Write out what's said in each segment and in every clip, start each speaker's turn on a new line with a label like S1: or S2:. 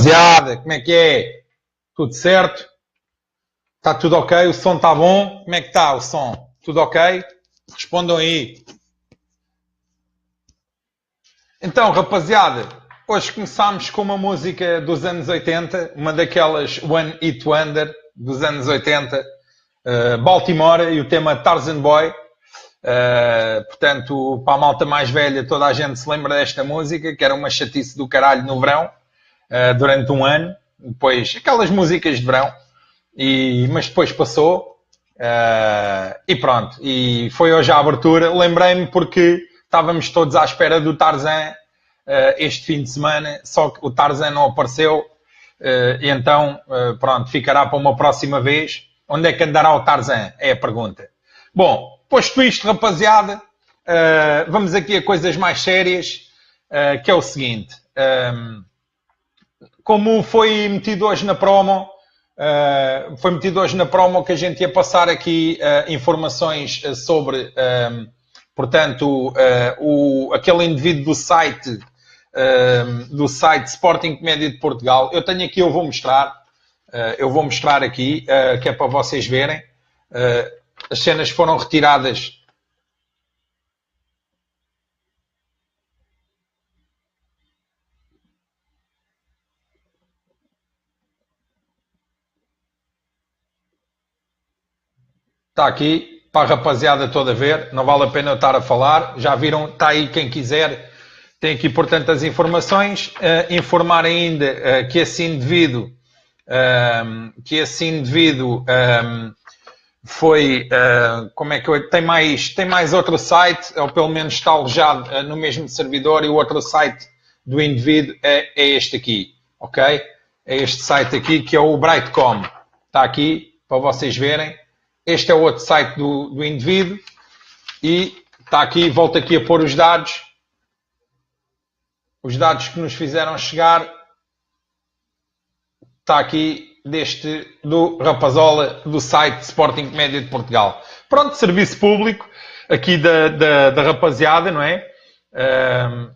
S1: rapaziada, como é que é? Tudo certo? Está tudo ok? O som está bom? Como é que está o som? Tudo ok? Respondam aí. Então, rapaziada, hoje começámos com uma música dos anos 80, uma daquelas One Hit Wonder dos anos 80, Baltimore, e o tema Tarzan Boy. Portanto, para a malta mais velha, toda a gente se lembra desta música, que era uma chatice do caralho no verão, durante um ano. Depois, aquelas músicas de verão, mas depois passou, e pronto. E foi hoje a abertura. Lembrei-me porque estávamos todos à espera do Tarzan este fim de semana, só que o Tarzan não apareceu, e então, pronto, ficará para uma próxima vez. Onde é que andará o Tarzan? É a pergunta. Bom, posto isto, rapaziada, vamos aqui a coisas mais sérias, que é o seguinte. Como foi metido hoje na promo, que a gente ia passar aqui informações sobre, portanto, aquele indivíduo do site Sporting Comédia de Portugal. Eu tenho aqui, eu vou mostrar aqui, que é para vocês verem. As cenas foram retiradas. Está aqui, para a rapaziada toda ver, não vale a pena eu estar a falar, já viram, está aí quem quiser, tem aqui, portanto, as informações. Informar ainda que esse indivíduo foi, como é que eu, tem mais outro site, ou pelo menos está alojado no mesmo servidor, e o outro site do indivíduo é este aqui, ok? É este site aqui, que é o Brightcom. Está aqui, para vocês verem. Este é o outro site do indivíduo, e está aqui, volto aqui a pôr os dados que nos fizeram chegar. Está aqui do Rapazola, do site Sporting Comédia de Portugal. Pronto, serviço público aqui da rapaziada, não é?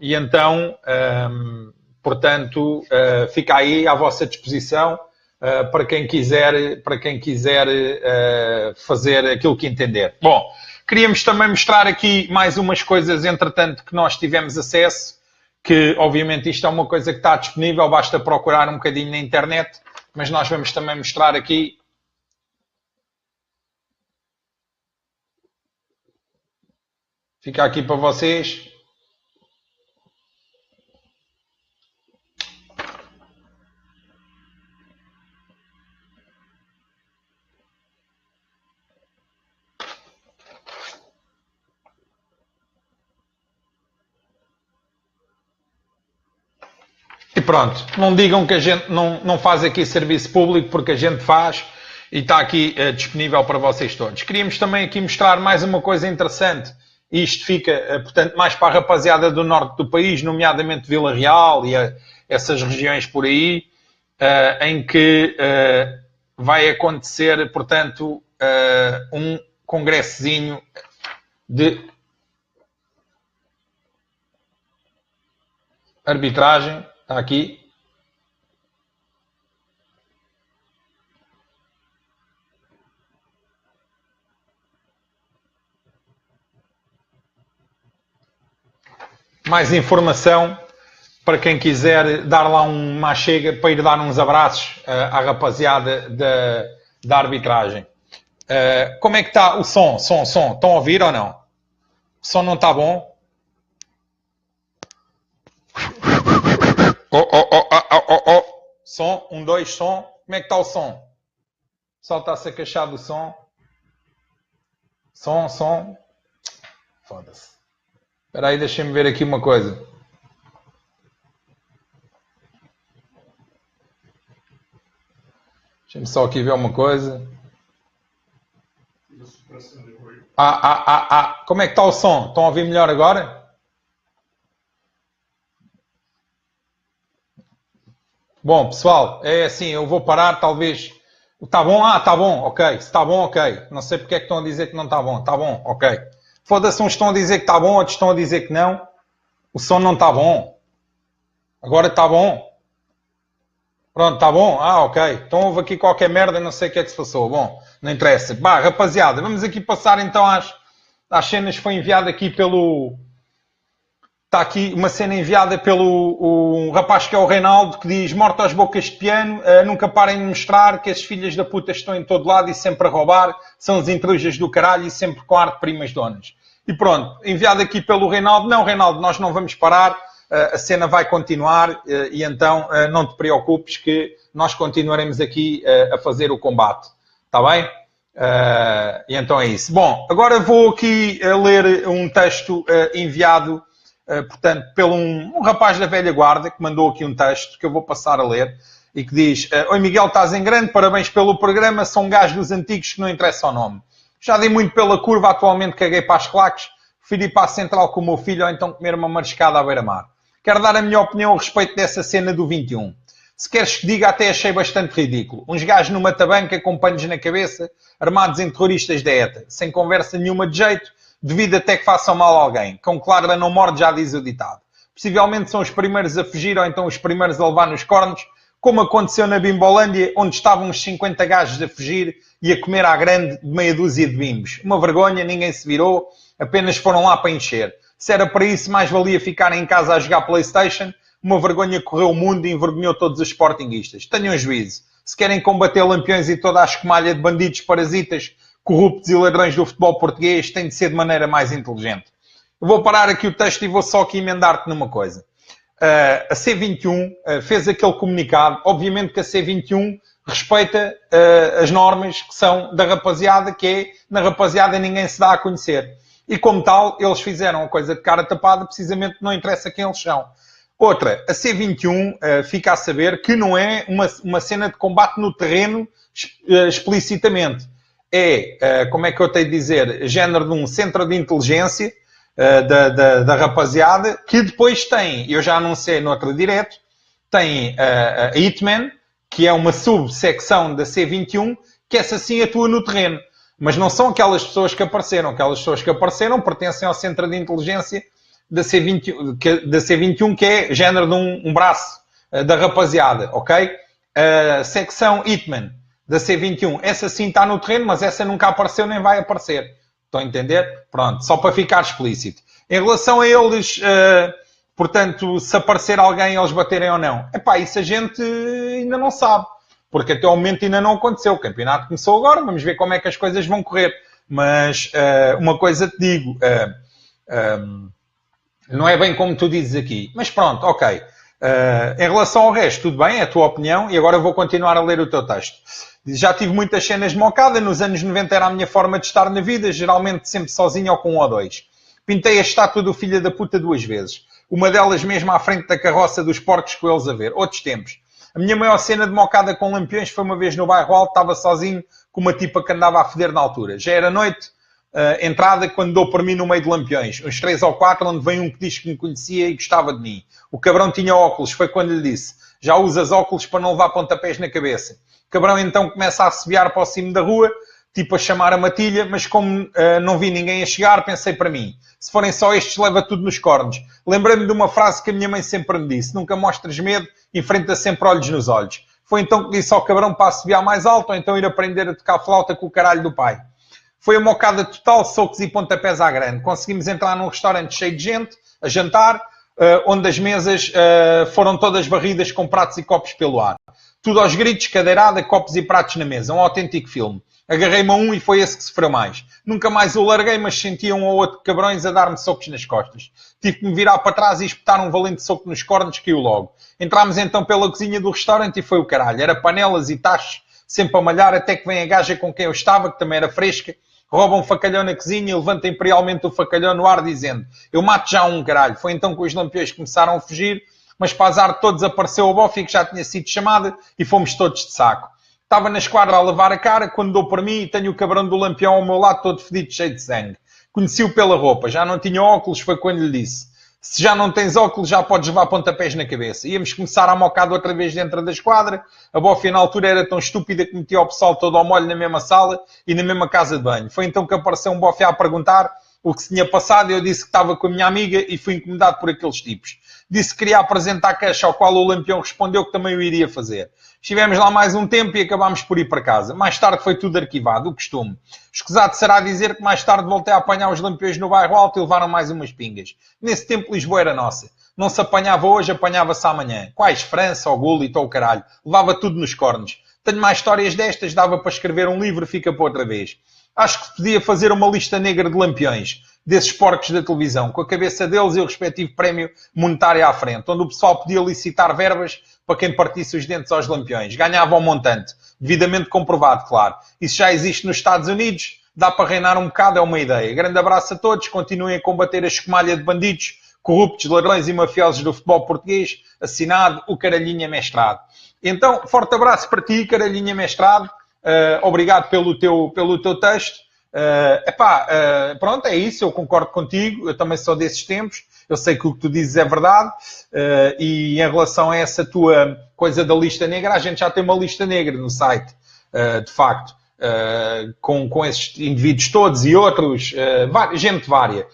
S1: E então, portanto, fica aí à vossa disposição, para quem quiser fazer aquilo que entender. Bom, queríamos também mostrar aqui mais umas coisas, entretanto, que nós tivemos acesso, que obviamente isto é uma coisa que está disponível, basta procurar um bocadinho na internet, mas nós vamos também mostrar aqui. Fica aqui para vocês. E pronto, não digam que a gente não faz aqui serviço público, porque a gente faz, e está aqui disponível para vocês todos. Queríamos também aqui mostrar mais uma coisa interessante. Isto fica, portanto, mais para a rapaziada do norte do país, nomeadamente Vila Real e essas regiões por aí, em que vai acontecer, portanto, um congressozinho de arbitragem. Está aqui. Mais informação para quem quiser dar lá uma chega, para ir dar uns abraços à rapaziada da arbitragem. Como é que está o som? Estão a ouvir ou não? O som não está bom? Som, 1, 2, som. Como é que está o som? O pessoal está-se a queixar do som. Som. Foda-se. Espera aí, deixem-me ver aqui uma coisa. Deixem-me só aqui ver uma coisa. Como é que está o som? Estão a ouvir melhor agora? Bom, pessoal, é assim, eu vou parar, talvez. Está bom? Está bom, ok. Se está bom, ok. Não sei porque é que estão a dizer que não está bom. Está bom, ok. Foda-se, uns estão a dizer que está bom, outros estão a dizer que não. O som não está bom. Agora está bom. Pronto, tá bom? Ah, ok. Então houve aqui qualquer merda, não sei o que é que se passou. Bom, não interessa. Bah, rapaziada, vamos aqui passar então às cenas que foi enviado aqui pelo... Está aqui uma cena enviada pelo um rapaz que é o Reinaldo, que diz: morto às bocas de piano, nunca parem de mostrar que esses filhos da puta estão em todo lado e sempre a roubar, são as intrujas do caralho e sempre com ar de primas donas. E pronto, enviado aqui pelo Reinaldo. Não, Reinaldo, nós não vamos parar, a cena vai continuar e então não te preocupes que nós continuaremos aqui a fazer o combate. Está bem? E então é isso. Bom, agora vou aqui ler um texto enviado portanto, pelo um rapaz da velha guarda que mandou aqui um texto que eu vou passar a ler e que diz: oi Miguel, estás em grande, parabéns pelo programa, sou um gajo dos antigos que não interessa o nome. Já dei muito pela curva, atualmente caguei para as claques, prefiro ir para a central com o meu filho ou então comer uma mariscada à beira-mar. Quero dar a minha opinião a respeito dessa cena do 21. Se queres que diga, até achei bastante ridículo. Uns gajos numa tabanca com panos na cabeça, armados em terroristas da ETA, sem conversa nenhuma de jeito, devido até que façam mal a alguém. Cão que ladra não morde, já diz o ditado. Possivelmente são os primeiros a fugir ou então os primeiros a levar nos cornos, como aconteceu na Bimbolândia, onde estavam uns 50 gajos a fugir e a comer à grande de meia dúzia de bimbos. Uma vergonha, ninguém se virou, apenas foram lá para encher. Se era para isso, mais valia ficarem em casa a jogar PlayStation. Uma vergonha correu o mundo e envergonhou todos os sportinguistas. Tenham juízo. Se querem combater lampiões e toda a escumalha de bandidos parasitas, corruptos e ladrões do futebol português, tem de ser de maneira mais inteligente. Eu vou parar aqui o texto e vou só aqui emendar-te numa coisa. A C21 fez aquele comunicado. Obviamente que a C21 respeita as normas que são da rapaziada, que é, na rapaziada ninguém se dá a conhecer. E como tal, eles fizeram a coisa de cara tapada, precisamente não interessa quem eles são. Outra, a C21 fica a saber que não é uma cena de combate no terreno explicitamente. É, como é que eu tenho de dizer, género de um centro de inteligência da rapaziada, que depois tem, eu já anunciei no outro direto, tem a Hitman, que é uma subsecção da C21, que essa sim atua no terreno. Mas não são aquelas pessoas que apareceram. Aquelas pessoas que apareceram pertencem ao centro de inteligência da C21, que é género de um braço da rapaziada, ok? A secção Hitman da C21, essa sim está no terreno, mas essa nunca apareceu nem vai aparecer. Estão a entender? Pronto, só para ficar explícito. Em relação a eles, portanto, se aparecer alguém, eles baterem ou não. Epá, isso a gente ainda não sabe. Porque até ao momento ainda não aconteceu. O campeonato começou agora, vamos ver como é que as coisas vão correr. Mas uma coisa te digo, não é bem como tu dizes aqui. Mas pronto, ok. Em relação ao resto, tudo bem, é a tua opinião, e agora eu vou continuar a ler o teu texto. Já tive muitas cenas de mocada, nos anos 90 era a minha forma de estar na vida, geralmente sempre sozinho ou com um ou dois. Pintei a estátua do filho da puta 2 vezes. Uma delas mesmo à frente da carroça dos porcos com eles a ver. Outros tempos. A minha maior cena de mocada com lampiões foi uma vez no bairro alto, estava sozinho com uma tipa que andava a foder na altura. Já era noite, entrada, quando dou por mim no meio de lampiões. Uns 3 ou 4, onde vem um que diz que me conhecia e gostava de mim. O cabrão tinha óculos, foi quando lhe disse: já usas óculos para não levar pontapés na cabeça. O cabrão então começa a assobiar para o cimo da rua, tipo a chamar a matilha, mas como não vi ninguém a chegar, pensei para mim: se forem só estes, leva tudo nos cornos. Lembrei-me de uma frase que a minha mãe sempre me disse: nunca mostres medo, enfrenta sempre olhos nos olhos. Foi então que disse ao cabrão para assobiar mais alto, ou então ir aprender a tocar flauta com o caralho do pai. Foi a mocada total, socos e pontapés à grande. Conseguimos entrar num restaurante cheio de gente, a jantar, onde as mesas foram todas varridas com pratos e copos pelo ar. Tudo aos gritos, cadeirada, copos e pratos na mesa. Um autêntico filme. Agarrei-me a um e foi esse que sofreu mais. Nunca mais o larguei, mas sentia um ou outro cabrões a dar-me socos nas costas. Tive que me virar para trás e espetar um valente soco nos cornos, caiu logo. Entrámos então pela cozinha do restaurante e foi o caralho. Era panelas e tachos, sempre a malhar, até que vem a gaja com quem eu estava, que também era fresca, rouba um facalhão na cozinha e levanta imperialmente o facalhão no ar, dizendo: eu mato já um, caralho. Foi então que os lampiões começaram a fugir, mas para azar de todos apareceu a bofe que já tinha sido chamada e fomos todos de saco. Estava na esquadra a lavar a cara, quando dou por mim e tenho o cabrão do lampião ao meu lado, todo fedido, cheio de sangue. Conheci-o pela roupa, já não tinha óculos, foi quando lhe disse: se já não tens óculos, já podes levar pontapés na cabeça. Íamos começar a mocada outra vez dentro da esquadra. A bofe na altura era tão estúpida que metia o pessoal todo ao molho na mesma sala e na mesma casa de banho. Foi então que apareceu um bofe a perguntar: o que se tinha passado. Eu disse que estava com a minha amiga e fui incomodado por aqueles tipos. Disse que queria apresentar queixa, ao qual o Lampião respondeu que também o iria fazer. Estivemos lá mais um tempo e acabámos por ir para casa. Mais tarde foi tudo arquivado, o costume. Escusado será dizer que mais tarde voltei a apanhar os lampiões no bairro Alto e levaram mais umas pingas. Nesse tempo Lisboa era nossa. Não se apanhava hoje, apanhava-se amanhã. Quais França, ou Gullit, ou o caralho. Levava tudo nos cornos. Tenho mais histórias destas, dava para escrever um livro, fica para outra vez. Acho que podia fazer uma lista negra de lampiões, desses porcos da televisão, com a cabeça deles e o respectivo prémio monetário à frente, onde o pessoal podia licitar verbas para quem partisse os dentes aos lampiões. Ganhava um montante, devidamente comprovado, claro. Isso já existe nos Estados Unidos, dá para reinar um bocado, é uma ideia. Grande abraço a todos, continuem a combater a escumalha de bandidos, corruptos, ladrões e mafiosos do futebol português. Assinado, o Caralhinha Mestrado. Então, forte abraço para ti, Caralhinha Mestrado. Obrigado pelo teu texto. Pronto, é isso, eu concordo contigo, eu também sou desses tempos, eu sei que o que tu dizes é verdade, e em relação a essa tua coisa da lista negra, a gente já tem uma lista negra no site, de facto, com esses indivíduos todos e outros, gente vária,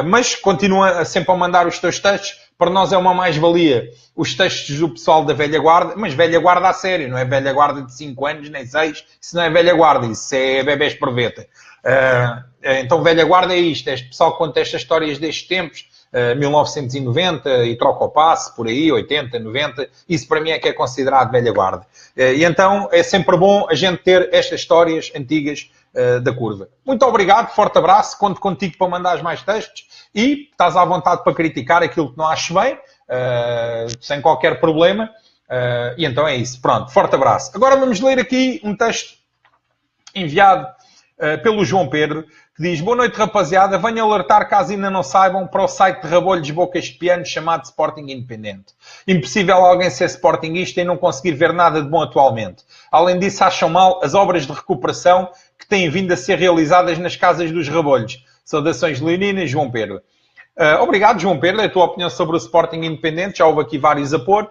S1: mas continua sempre a mandar os teus textos. Para nós é uma mais-valia os textos do pessoal da velha guarda, mas velha guarda a sério, não é velha guarda de 5 anos, nem 6, isso não é velha guarda, isso é bebés porveta. Então velha guarda é isto, este pessoal que conta estas histórias destes tempos, 1990 e troca o passe, por aí, 80, 90, isso para mim é que é considerado velha guarda. E então é sempre bom a gente ter estas histórias antigas da curva. Muito obrigado, forte abraço, conto contigo para mandares mais textos e estás à vontade para criticar aquilo que não aches bem, sem qualquer problema. E então é isso. Pronto, forte abraço. Agora vamos ler aqui um texto enviado pelo João Pedro, que diz: boa noite, rapaziada. Venho alertar, caso ainda não saibam, para o site de Rabolhos Bocas de Piano chamado Sporting Independente. Impossível alguém ser sportinguista e não conseguir ver nada de bom atualmente. Além disso, acham mal as obras de recuperação que têm vindo a ser realizadas nas casas dos Rabolhos. Saudações leoninas, João Pedro. Obrigado, João Pedro, a tua opinião sobre o Sporting Independente. Já houve aqui vários a pôr.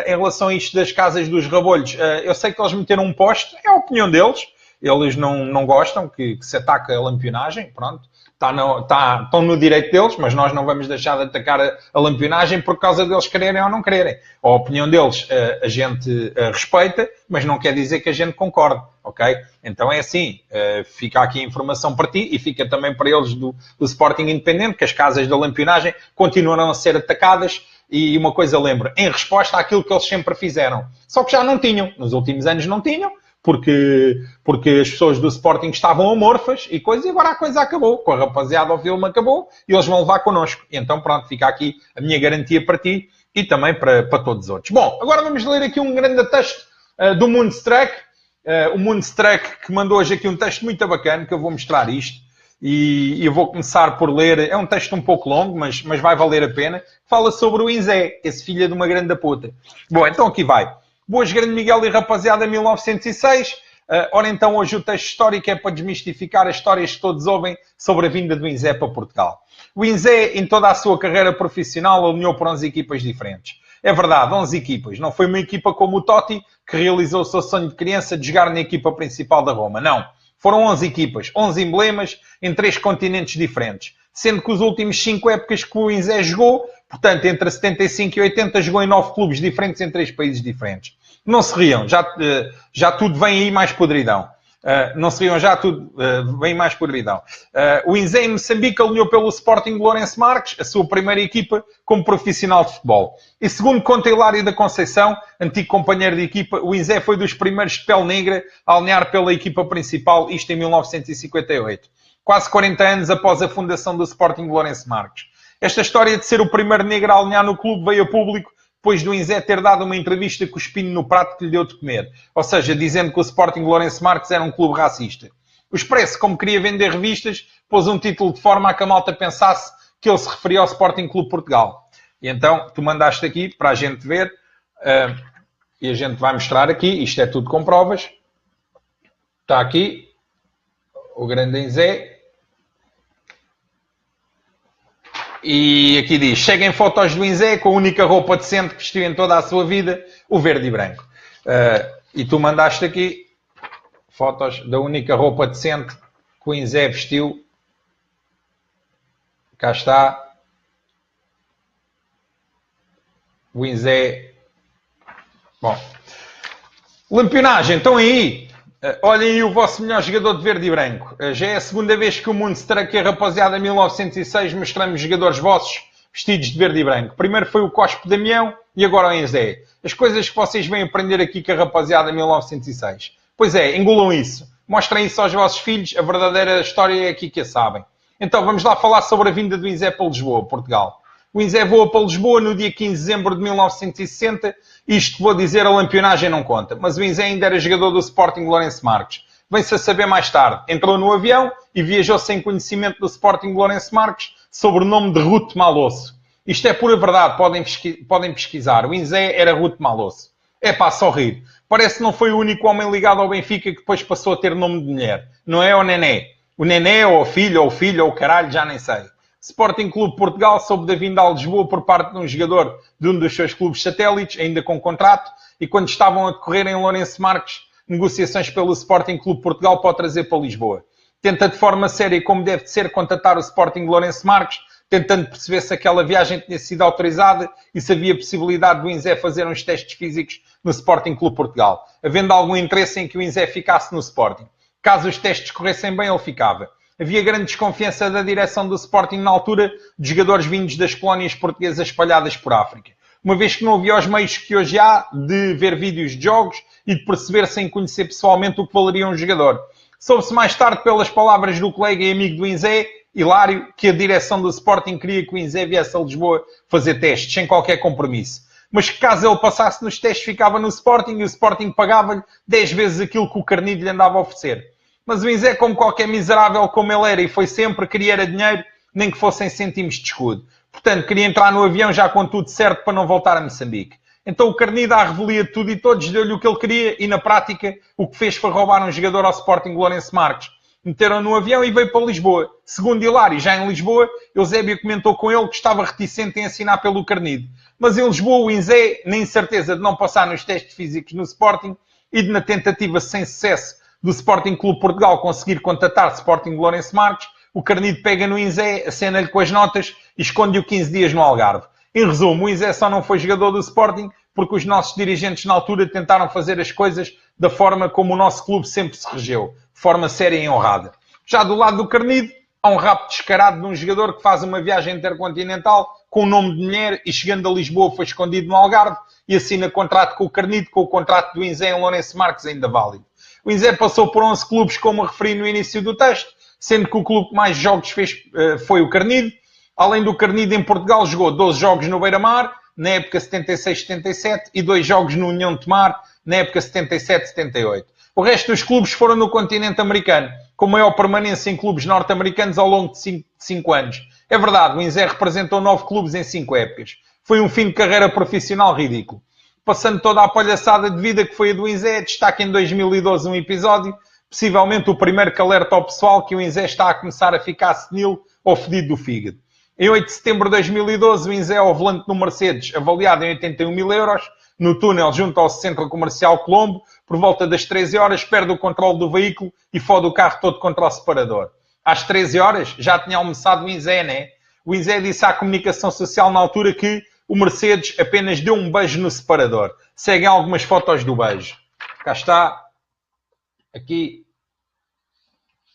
S1: Em relação a isto das casas dos Rabolhos, eu sei que eles meteram um poste, é a opinião deles. Eles não gostam que se ataque a lampionagem, pronto. Estão no direito deles, mas nós não vamos deixar de atacar a lampionagem por causa deles quererem ou não quererem. A opinião deles a gente respeita, mas não quer dizer que a gente concorde, ok? Então é assim, fica aqui a informação para ti e fica também para eles do Sporting Independente, que as casas da lampionagem continuarão a ser atacadas. E uma coisa lembro, em resposta àquilo que eles sempre fizeram. Só que já não tinham, nos últimos anos não tinham, porque as pessoas do Sporting estavam amorfas e coisa, e agora a coisa acabou. Com a rapaziada, o filme acabou e eles vão levar connosco. E então, pronto, fica aqui a minha garantia para ti e também para todos os outros. Bom, agora vamos ler aqui um grande texto do Moonstruck. O Moonstruck que mandou hoje aqui um texto muito bacana, que eu vou mostrar isto. E eu vou começar por ler. É um texto um pouco longo, mas vai valer a pena. Fala sobre o Inzé, esse filho de uma grande puta. Bom, então aqui vai. Boas, grande Miguel e rapaziada, 1906. Ora então, hoje o texto histórico é para desmistificar as histórias que todos ouvem sobre a vinda do Inzé para Portugal. O Inzé, em toda a sua carreira profissional, alinhou por 11 equipas diferentes. É verdade, 11 equipas. Não foi uma equipa como o Totti, que realizou o seu sonho de criança de jogar na equipa principal da Roma. Não. Foram 11 equipas, 11 emblemas em 3 continentes diferentes. Sendo que os últimos 5 épocas que o Inzé jogou, portanto, entre 75 e 80, jogou em 9 clubes diferentes em 3 países diferentes. Não se riam, já tudo vem aí mais podridão. Não se riam, já tudo vem mais podridão. O Inzé em Moçambique alinhou pelo Sporting de Lourenço Marques, a sua primeira equipa como profissional de futebol. E segundo conta Hilário da Conceição, antigo companheiro de equipa, o Inzé foi dos primeiros de pele negra a alinhar pela equipa principal, isto em 1958. Quase 40 anos após a fundação do Sporting de Lourenço Marques. Esta história de ser o primeiro negro a alinhar no clube veio a público depois do Inzé ter dado uma entrevista cuspindo no prato que lhe deu de comer. Ou seja, dizendo que o Sporting de Lourenço Marques era um clube racista. O Expresso, como queria vender revistas, pôs um título de forma a que a malta pensasse que ele se referia ao Sporting Clube Portugal. E então, tu mandaste aqui para a gente ver, e a gente vai mostrar aqui, isto é tudo com provas. Está aqui, o grande Inzé. E aqui diz, cheguem fotos do Inzé com a única roupa decente que vestiu em toda a sua vida, o verde e branco. E tu mandaste aqui fotos da única roupa decente que o Inzé vestiu Cá está. O Inzé. Bom. Lampionagem, estão aí. Olhem aí o vosso melhor jogador de verde e branco. Já é a segunda vez que o Moonstruck e a rapaziada 1906 mostramos jogadores vossos vestidos de verde e branco. Primeiro foi o Cospe Damião e agora o Inzé. As coisas que vocês vêm aprender aqui com a rapaziada 1906. Pois é, engulam isso. Mostrem isso aos vossos filhos. A verdadeira história é aqui que a sabem. Então vamos lá falar sobre a vinda do Inzé para Lisboa, Portugal. O Inzé voa para Lisboa no dia 15 de dezembro de 1960. Isto que vou dizer, a lampionagem não conta. Mas o Inzé ainda era jogador do Sporting Lourenço Marques. Vem-se a saber mais tarde. Entrou no avião e viajou sem conhecimento do Sporting Lourenço Marques sob o nome de Ruto Malosso. Isto é pura verdade, podem pesquisar. O Inzé era Ruto Malosso. É pá, só rir. Parece que não foi o único homem ligado ao Benfica que depois passou a ter nome de mulher. Não é o Nené. O Nené ou o filho ou o caralho, já nem sei. Sporting Clube Portugal soube da vinda a Lisboa por parte de um jogador de um dos seus clubes satélites, ainda com contrato, e quando estavam a decorrer em Lourenço Marques, negociações pelo Sporting Clube Portugal para o trazer para Lisboa. Tenta de forma séria e como deve de ser contatar o Sporting Lourenço Marques, tentando perceber se aquela viagem tinha sido autorizada e se havia possibilidade do Inzé fazer uns testes físicos no Sporting Clube Portugal, havendo algum interesse em que o Inzé ficasse no Sporting. Caso os testes corressem bem, ele ficava. Havia grande desconfiança da direção do Sporting na altura de jogadores vindos das colónias portuguesas espalhadas por África. Uma vez que não havia os meios que hoje há de ver vídeos de jogos e de perceber sem conhecer pessoalmente o que valeria um jogador. Soube-se mais tarde pelas palavras do colega e amigo do Inzé, Hilário, que a direção do Sporting queria que o Inzé viesse a Lisboa fazer testes, sem qualquer compromisso. Mas que caso ele passasse nos testes, ficava no Sporting e o Sporting pagava-lhe 10 vezes aquilo que o Carnide lhe andava a oferecer. Mas o Inzé, como qualquer miserável como ele era e foi sempre, queria era dinheiro, nem que fossem cêntimos de escudo. Portanto, queria entrar no avião já com tudo certo para não voltar a Moçambique. Então o Carnide, à revelia de tudo e todos, deu-lhe o que ele queria e, na prática, o que fez foi roubar um jogador ao Sporting Lourenço Marques. Meteram no avião e veio para Lisboa. Segundo Hilário, já em Lisboa, Eusébio comentou com ele que estava reticente em assinar pelo Carnide. Mas em Lisboa, o Inzé, na incerteza de não passar nos testes físicos no Sporting e de, na tentativa sem sucesso do Sporting Clube Portugal conseguir contatar Sporting Lourenço Marques, o Carnide pega no Inzé, acena-lhe com as notas e esconde-o 15 dias no Algarve. Em resumo, o Inzé só não foi jogador do Sporting porque os nossos dirigentes na altura tentaram fazer as coisas da forma como o nosso clube sempre se regeu, de forma séria e honrada. Já do lado do Carnide, há um rapto descarado de um jogador que faz uma viagem intercontinental com o nome de mulher e chegando a Lisboa foi escondido no Algarve e assina contrato com o Carnide, com o contrato do Inzé em Lourenço Marques ainda válido. O Inzé passou por 11 clubes, como referi no início do texto, sendo que o clube que mais jogos fez foi o Carnide. Além do Carnide, em Portugal, jogou 12 jogos no Beira-Mar, na época 76-77, e 2 jogos no União de Tomar, na época 77-78. O resto dos clubes foram no continente americano, com maior permanência em clubes norte-americanos ao longo de 5 anos. É verdade, o Inzé representou 9 clubes em 5 épocas. Foi um fim de carreira profissional ridículo. Passando toda a palhaçada de vida que foi a do Inzé, destaca em 2012 um episódio, possivelmente o primeiro que alerta ao pessoal que o Inzé está a começar a ficar senil ou fedido do fígado. Em 8 de setembro de 2012, o Inzé ao volante no Mercedes, avaliado em 81 mil euros, no túnel junto ao Centro Comercial Colombo, por volta das 13 horas, perde o controle do veículo e fode o carro todo contra o separador. Às 13 horas, já tinha almoçado o Inzé, né? O Inzé disse à comunicação social na altura que o Mercedes apenas deu um beijo no separador. Seguem algumas fotos do beijo. Cá está. Aqui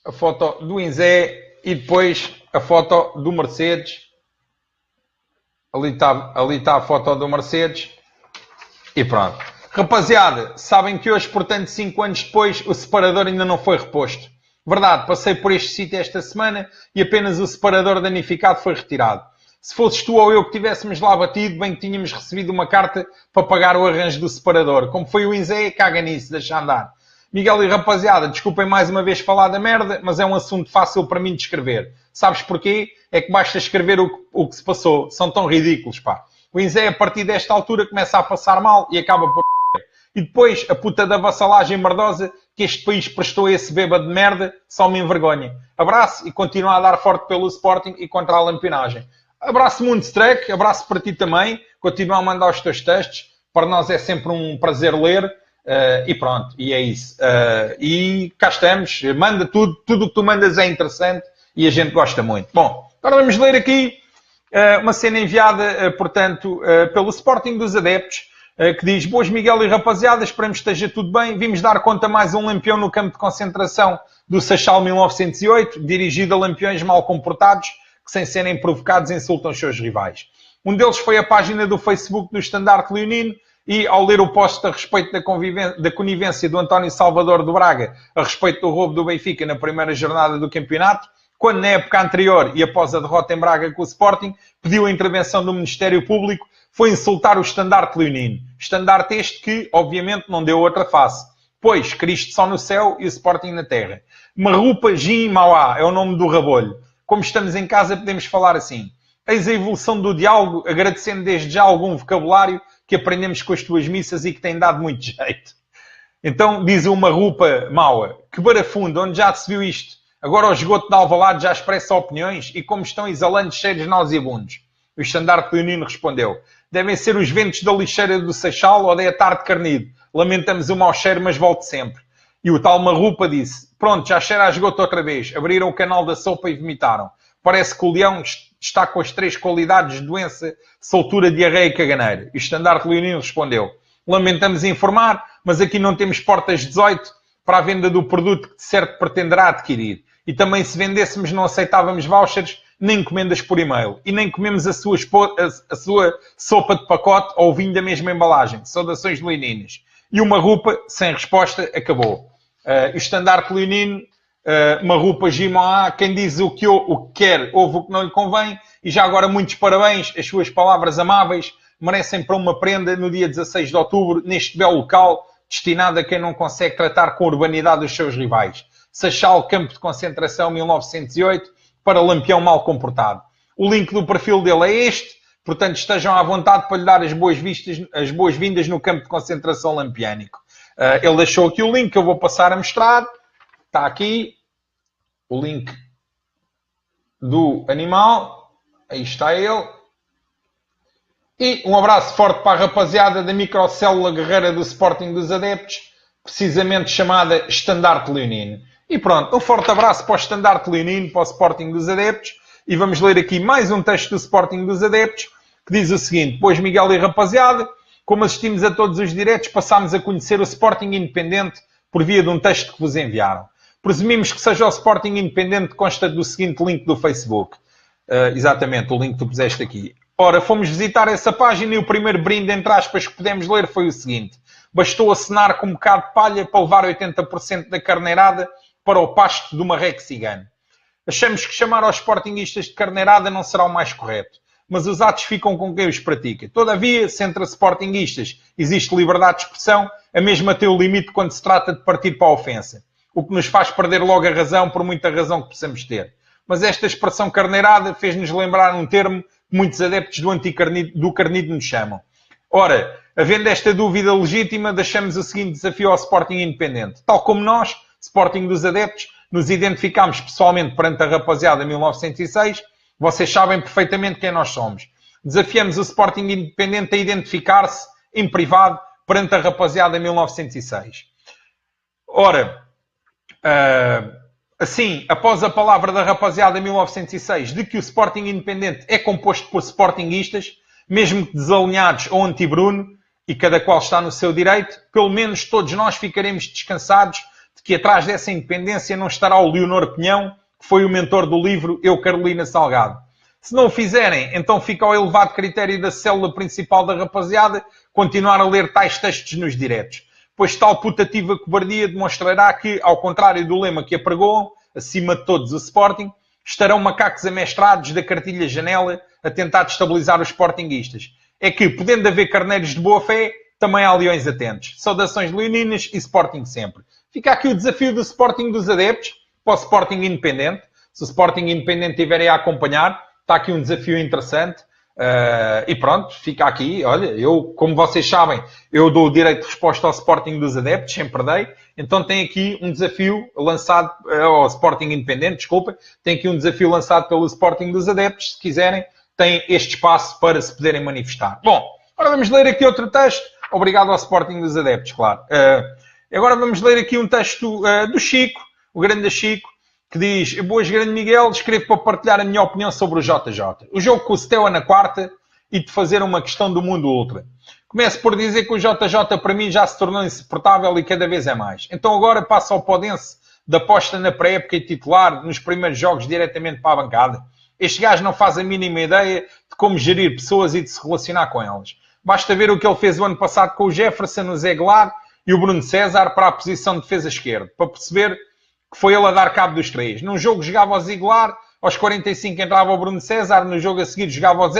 S1: a foto do Inzé e depois a foto do Mercedes. Ali está a foto do Mercedes. E pronto. Rapaziada, sabem que hoje, portanto, 5 anos depois, o separador ainda não foi reposto. Verdade, passei por este sítio esta semana e apenas o separador danificado foi retirado. Se fosses tu ou eu que tivéssemos lá batido, bem que tínhamos recebido uma carta para pagar o arranjo do separador. Como foi o Inzé, caga nisso, deixa andar. Miguel e rapaziada, desculpem mais uma vez falar da merda, mas é um assunto fácil para mim de escrever. Sabes porquê? É que basta escrever o que se passou. São tão ridículos, pá. O Inzé, a partir desta altura, começa a passar mal e acaba por... E depois, a puta da vassalagem merdosa que este país prestou a esse bêbado de merda, só me envergonha. Abraço e continua a dar forte pelo Sporting e contra a lampinagem. Abraço Moonstruck, abraço para ti também. Continua a mandar os teus textos. Para nós é sempre um prazer ler. E pronto, e é isso. E cá estamos. Manda tudo o que tu mandas é interessante e a gente gosta muito. Bom, Agora vamos ler aqui uma cena enviada, portanto, pelo Sporting dos Adeptos, que diz: Boas Miguel e rapaziada, esperamos que esteja tudo bem. Vimos dar conta mais um lampião no campo de concentração do Seixal 1908, dirigido a lampiões mal comportados, que sem serem provocados insultam os seus rivais. Um deles foi a página do Facebook do Estandarte Leonino, e ao ler o post a respeito da conivência do António Salvador do Braga a respeito do roubo do Benfica na primeira jornada do campeonato, quando na época anterior e após a derrota em Braga com o Sporting, pediu a intervenção do Ministério Público, foi insultar o Estandarte Leonino. Estandarte este que, obviamente, não deu outra face. Pois, Cristo só no céu e o Sporting na terra. Marrupa Jim Mauá é o nome do rabolho. Como estamos em casa, podemos falar assim. Eis a evolução do diálogo, agradecendo desde já algum vocabulário que aprendemos com as tuas missas e que tem dado muito jeito. Então, diz uma Marrupa Maua, que barafundo, onde já se viu isto? Agora o esgoto de Alvalade já expressa opiniões e como estão exalando cheiros nauseabundos. O Estandarte Leonino respondeu: devem ser os ventos da lixeira do Seixal ou da tarde carnido. Lamentamos o mau cheiro, mas volte sempre. E o tal Marrupa disse: pronto, já cheira a esgoto outra vez. Abriram o canal da sopa e vomitaram. Parece que o leão está com as 3 qualidades de doença, soltura, diarreia e caganeira. E o Estandarte Leonino respondeu: lamentamos informar, mas aqui não temos portas 18 para a venda do produto que de certo pretenderá adquirir. E também se vendêssemos não aceitávamos vouchers nem encomendas por e-mail. E nem comemos a sua sopa de pacote ou vinho da mesma embalagem. Saudações leoninas. E uma Marrupa, sem resposta, acabou. O Estandarte Leonino, Marrupa Gimoá, quem diz o que quer, ouve o que não lhe convém. E já agora muitos parabéns, as suas palavras amáveis merecem para uma prenda no dia 16 de outubro, neste belo local, destinado a quem não consegue tratar com urbanidade os seus rivais. Seixal, campo de concentração 1908, para lampião mal comportado. O link do perfil dele é este, portanto estejam à vontade para lhe dar as boas-vindas no campo de concentração lampiânico. Ele deixou aqui o link que eu vou passar a mostrar. Está aqui o link do animal. Aí está ele. E um abraço forte para a rapaziada da microcélula guerreira do Sporting dos Adeptos, precisamente chamada Estandarte Leonino. E pronto, um forte abraço para o Estandarte Leonino, para o Sporting dos Adeptos. E vamos ler aqui mais um texto do Sporting dos Adeptos, que diz o seguinte: pois Miguel e rapaziada, como assistimos a todos os diretos, passámos a conhecer o Sporting Independente por via de um texto que vos enviaram. Presumimos que seja o Sporting Independente, que consta do seguinte link do Facebook. Exatamente, o link que tu puseste aqui. Ora, fomos visitar essa página e o primeiro brinde, entre aspas, que pudemos ler foi o seguinte: bastou acenar com um bocado de palha para levar 80% da carneirada para o pasto de uma reque cigana. Achamos que chamar aos sportinguistas de carneirada não será o mais correto, mas os atos ficam com quem os pratica. Todavia, se entre sportinguistas existe liberdade de expressão, a mesma tem o limite quando se trata de partir para a ofensa, o que nos faz perder logo a razão por muita razão que possamos ter. Mas esta expressão carneirada fez-nos lembrar um termo que muitos adeptos do carnido nos chamam. Ora, havendo esta dúvida legítima, deixamos o seguinte desafio ao Sporting Independente. Tal como nós, Sporting dos Adeptos, nos identificámos pessoalmente perante a rapaziada em 1906, vocês sabem perfeitamente quem nós somos. Desafiamos o Sporting Independente a identificar-se em privado perante a rapaziada em 1906. Ora, assim, após a palavra da rapaziada em 1906 de que o Sporting Independente é composto por sportinguistas, mesmo que desalinhados ou anti-Bruno, e cada qual está no seu direito, pelo menos todos nós ficaremos descansados de que atrás dessa independência não estará o Leonor Pinhão, que foi o mentor do livro Eu Carolina Salgado. Se não o fizerem, então fica ao elevado critério da célula principal da rapaziada continuar a ler tais textos nos diretos, pois tal putativa cobardia demonstrará que, ao contrário do lema que apregoam, acima de todos o Sporting, estarão macacos amestrados da cartilha janela a tentar destabilizar os sportinguistas. É que, podendo haver carneiros de boa fé, também há leões atentos. Saudações leoninas e Sporting sempre. Fica aqui o desafio do Sporting dos Adeptos para o Sporting Independente. Se o Sporting Independente estiverem a acompanhar, está aqui um desafio interessante. E pronto, fica aqui. Olha, eu, como vocês sabem, eu dou o direito de resposta ao Sporting dos Adeptos, sempre dei. Então tem aqui um desafio lançado ao Sporting Independente, desculpa. Tem aqui um desafio lançado pelo Sporting dos Adeptos. Se quiserem, tem este espaço para se poderem manifestar. Bom, agora vamos ler aqui outro texto. Obrigado ao Sporting dos Adeptos, claro. Agora vamos ler aqui um texto do Chico, o grande Chico, que diz: boas, grande Miguel, escrevo para partilhar a minha opinião sobre o JJ. O jogo com o Steaua na quarta e de fazer uma questão do mundo ultra. Começo por dizer que o JJ para mim já se tornou insuportável e cada vez é mais. Então agora passa ao Podense de aposta na pré-época e titular nos primeiros jogos diretamente para a bancada. Este gajo não faz a mínima ideia de como gerir pessoas e de se relacionar com elas. Basta ver o que ele fez o ano passado com o Jefferson, o Zé Goulart e o Bruno César para a posição de defesa esquerda, para perceber que foi ele a dar cabo dos três. Num jogo jogava o Zé Goulart, aos 45 entrava o Bruno César, no jogo a seguir jogava o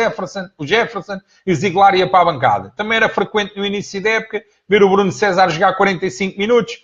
S1: Jefferson e o Zé Goulart ia para a bancada. Também era frequente no início da época ver o Bruno César jogar 45 minutos,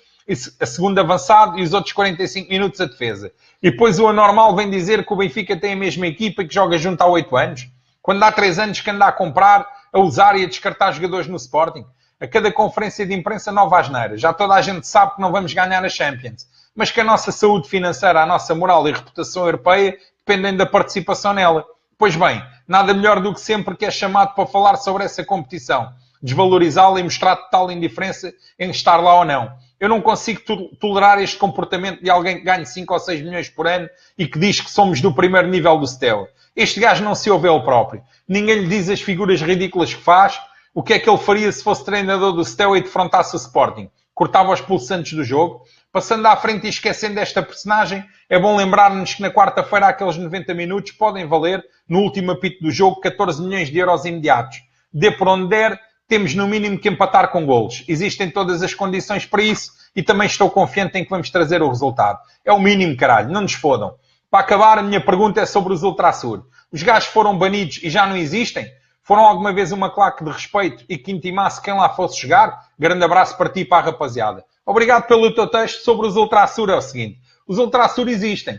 S1: a segunda avançado e os outros 45 minutos a defesa. E depois o anormal vem dizer que o Benfica tem a mesma equipa e que joga junto há 8 anos. Quando há 3 anos que anda a comprar, a usar e a descartar jogadores no Sporting. A cada conferência de imprensa nova asneira. Já toda a gente sabe que não vamos ganhar a Champions. Mas que a nossa saúde financeira, a nossa moral e reputação europeia dependem da participação nela. Pois bem, nada melhor do que sempre que é chamado para falar sobre essa competição. Desvalorizá-la e mostrar total indiferença em estar lá ou não. Eu não consigo tolerar este comportamento de alguém que ganhe 5 ou 6 milhões por ano e que diz que somos do primeiro nível do Steaua. Este gajo não se ouve ele próprio. Ninguém lhe diz as figuras ridículas que faz. O que é que ele faria se fosse treinador do Steaua e defrontasse o Sporting? Cortava os pulsantes do jogo? Passando à frente e esquecendo esta personagem, é bom lembrar-nos que na quarta-feira aqueles 90 minutos podem valer, no último apito do jogo, 14 milhões de euros imediatos. Dê por onde der, temos no mínimo que empatar com golos. Existem todas as condições para isso e também estou confiante em que vamos trazer o resultado. É o mínimo, caralho. Não nos fodam. Para acabar, a minha pergunta é sobre os Ultrasur. Os gajos foram banidos e já não existem? Foram alguma vez uma claque de respeito e que intimasse quem lá fosse jogar? Grande abraço para ti e para a rapaziada. Obrigado pelo teu texto sobre os Ultrasur. É o seguinte. Os Ultrasur existem.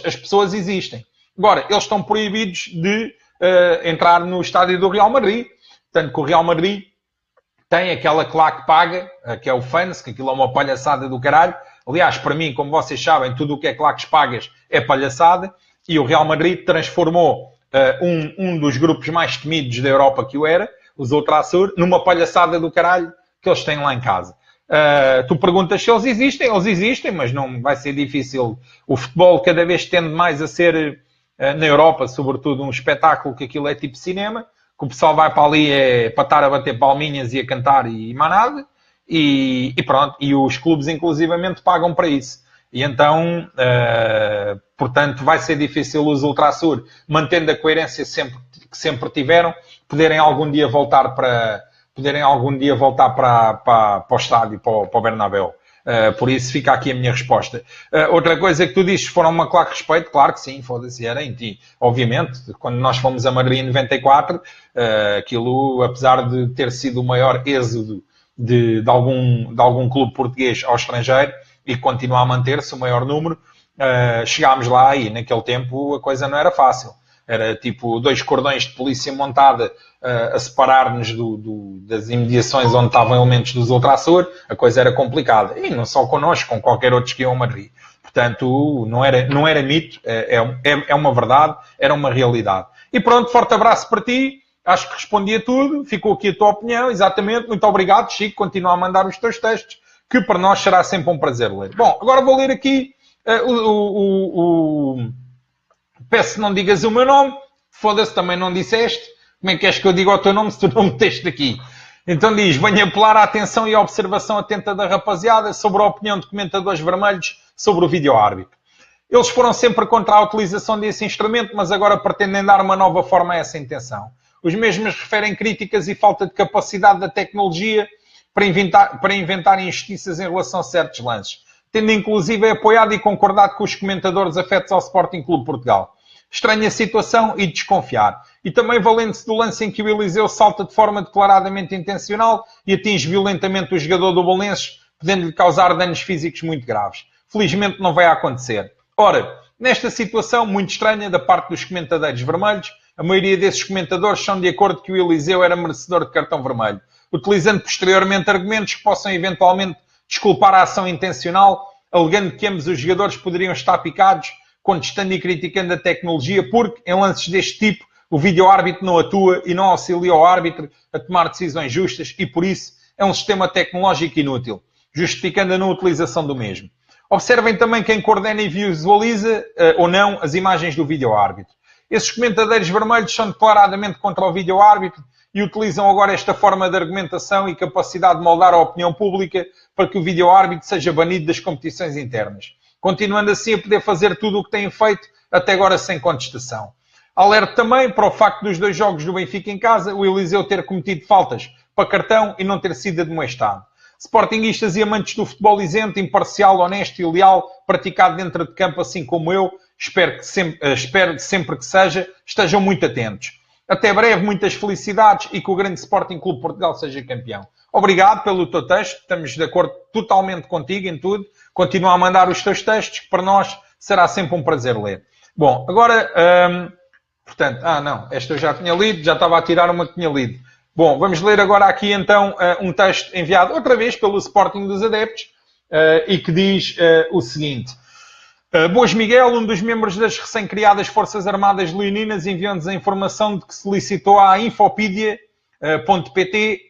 S1: As pessoas existem. Agora, eles estão proibidos de entrar no estádio do Real Madrid. Tanto que o Real Madrid tem aquela claque paga, que é o fans, que aquilo é uma palhaçada do caralho. Aliás, para mim, como vocês sabem, tudo o que é claques pagas é palhaçada. E o Real Madrid transformou um dos grupos mais temidos da Europa que o era, os Ultrasur, numa palhaçada do caralho que eles têm lá em casa. Tu perguntas se eles existem, mas não vai ser difícil. O futebol cada vez tende mais a ser, na Europa, sobretudo, um espetáculo que aquilo é tipo cinema, que o pessoal vai para ali para estar a bater palminhas e a cantar e mais nada, e pronto. E os clubes, inclusivamente, pagam para isso. E então, portanto, vai ser difícil os Ultrasur, mantendo a coerência que sempre tiveram, poderem algum dia voltar para o estádio, para o Bernabéu. Por isso fica aqui a minha resposta. Outra coisa que tu dizes, foram uma claque de respeito, claro que sim, foda-se, era em ti. Obviamente, quando nós fomos a Madrid em 94, aquilo, apesar de ter sido o maior êxodo de algum clube português ao estrangeiro, e continuar a manter-se o maior número, chegámos lá e naquele tempo a coisa não era fácil. Era tipo 2 cordões de polícia montada a separar-nos das imediações onde estavam elementos dos Ultrasur. A coisa era complicada. E não só connosco, com qualquer outro que iam a Madrid. Portanto, não era mito, é uma verdade, era uma realidade. E pronto, forte abraço para ti. Acho que respondi a tudo. Ficou aqui a tua opinião, exatamente. Muito obrigado, Chico. Continua a mandar os teus textos, que para nós será sempre um prazer ler. Bom, agora vou ler aqui peço que não digas o meu nome. Foda-se, também não disseste. Como é que queres que eu diga o teu nome se tu não meteste aqui? Então diz, venho apelar a atenção e a observação atenta da rapaziada sobre a opinião de comentadores vermelhos sobre o vídeo-árbitro. Eles foram sempre contra a utilização desse instrumento, mas agora pretendem dar uma nova forma a essa intenção. Os mesmos referem críticas e falta de capacidade da tecnologia para inventarem injustiças em relação a certos lances, tendo inclusive apoiado e concordado com os comentadores afetos ao Sporting Clube Portugal. Estranha situação e desconfiar. E também valendo-se do lance em que o Eliseu salta de forma declaradamente intencional e atinge violentamente o jogador do Belenenses, podendo-lhe causar danos físicos muito graves. Felizmente não vai acontecer. Ora, nesta situação muito estranha da parte dos comentadores vermelhos, a maioria desses comentadores são de acordo que o Eliseu era merecedor de cartão vermelho, utilizando posteriormente argumentos que possam eventualmente desculpar a ação intencional, alegando que ambos os jogadores poderiam estar picados, contestando e criticando a tecnologia, porque em lances deste tipo o vídeo-árbitro não atua e não auxilia o árbitro a tomar decisões justas e por isso é um sistema tecnológico inútil, justificando a não utilização do mesmo. Observem também quem coordena e visualiza ou não as imagens do vídeo-árbitro. Esses comentadores vermelhos são declaradamente contra o vídeo-árbitro e utilizam agora esta forma de argumentação e capacidade de moldar a opinião pública para que o vídeo-árbitro seja banido das competições internas, continuando assim a poder fazer tudo o que têm feito até agora sem contestação. Alerto também para o facto dos 2 jogos do Benfica em casa, o Eliseu ter cometido faltas para cartão e não ter sido admoestado. Sportinguistas e amantes do futebol isento, imparcial, honesto e leal, praticado dentro de campo, assim como eu, espero sempre que seja, estejam muito atentos. Até breve, muitas felicidades e que o grande Sporting Clube Portugal seja campeão. Obrigado pelo teu texto, estamos de acordo totalmente contigo em tudo. Continua a mandar os teus textos, que para nós será sempre um prazer ler. Bom, agora, portanto, não, esta eu já tinha lido, já estava a tirar uma que tinha lido. Bom, vamos ler agora aqui então um texto enviado outra vez pelo Sporting dos Adeptos e que diz o seguinte. Boas Miguel, um dos membros das recém-criadas Forças Armadas Leoninas, enviou-nos a informação de que solicitou à Infopedia.pt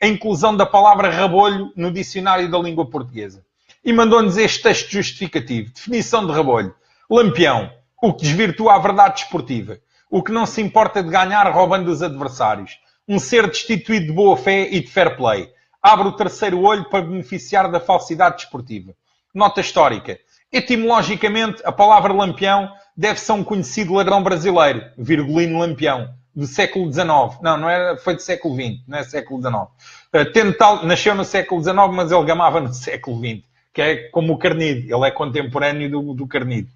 S1: a inclusão da palavra rabolho no dicionário da língua portuguesa. E mandou-nos este texto justificativo. Definição de rabolho. Lampião. O que desvirtua a verdade desportiva. O que não se importa de ganhar roubando os adversários. Um ser destituído de boa fé e de fair play. Abre o terceiro olho para beneficiar da falsidade desportiva. Nota histórica. Etimologicamente, a palavra lampião deve-se a um conhecido ladrão brasileiro, Virgulino Lampião, do século XIX. Não era, foi do século XX, não é século XIX. Nasceu no século XIX, mas ele gamava no século XX, que é como o Carnido. Ele é contemporâneo do Carnido.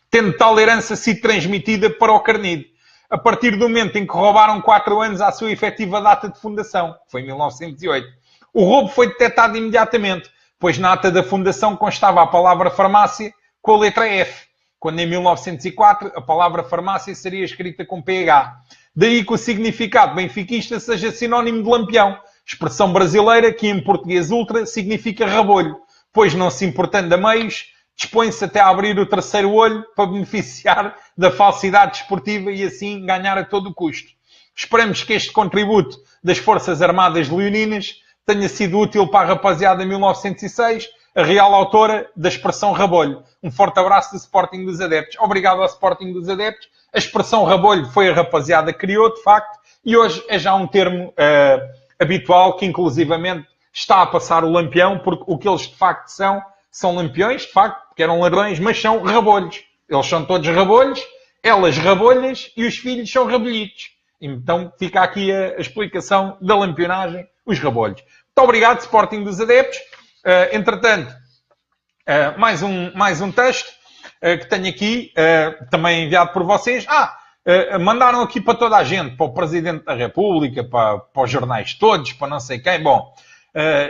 S1: Tendo tal herança sido transmitida para o Carnido, a partir do momento em que roubaram 4 anos à sua efetiva data de fundação, que foi em 1908. O roubo foi detectado imediatamente, pois na ata da fundação constava a palavra farmácia com a letra F, quando em 1904 a palavra farmácia seria escrita com PH. Daí que o significado benfiquista seja sinónimo de lampião, expressão brasileira que em português ultra significa rabolho, pois não se importando a meios, dispõe-se até a abrir o terceiro olho para beneficiar da falsidade desportiva e assim ganhar a todo o custo. Esperamos que este contributo das Forças Armadas Leoninas tenha sido útil para a rapaziada de 1906, a real autora da expressão rabolho. Um forte abraço do Sporting dos Adeptos. Obrigado ao Sporting dos Adeptos. A expressão rabolho foi a rapaziada que criou, de facto, e hoje é já um termo habitual que, inclusivamente, está a passar o lampião, porque o que eles, de facto, são lampiões, de facto, porque eram ladrões, mas são rabolhos. Eles são todos rabolhos, elas rabolhas e os filhos são rabolhitos. Então fica aqui a explicação da lampionagem, os rabolhos. Muito obrigado, Sporting dos Adeptos. Entretanto, mais um texto que tenho aqui, também enviado por vocês. Mandaram aqui para toda a gente, para o Presidente da República, para os jornais todos, para não sei quem. Bom,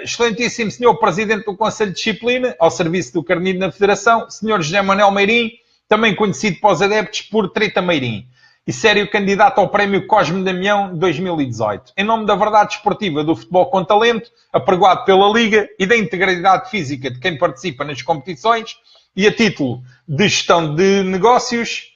S1: excelentíssimo Senhor Presidente do Conselho de Disciplina, ao serviço do Carnido na Federação, Senhor José Manuel Meirim, também conhecido para os adeptos por Treta Meirim, e sério candidato ao Prémio Cosme Damião 2018. Em nome da verdade esportiva do futebol com talento, apregoado pela Liga e da integridade física de quem participa nas competições, e a título de gestão de negócios,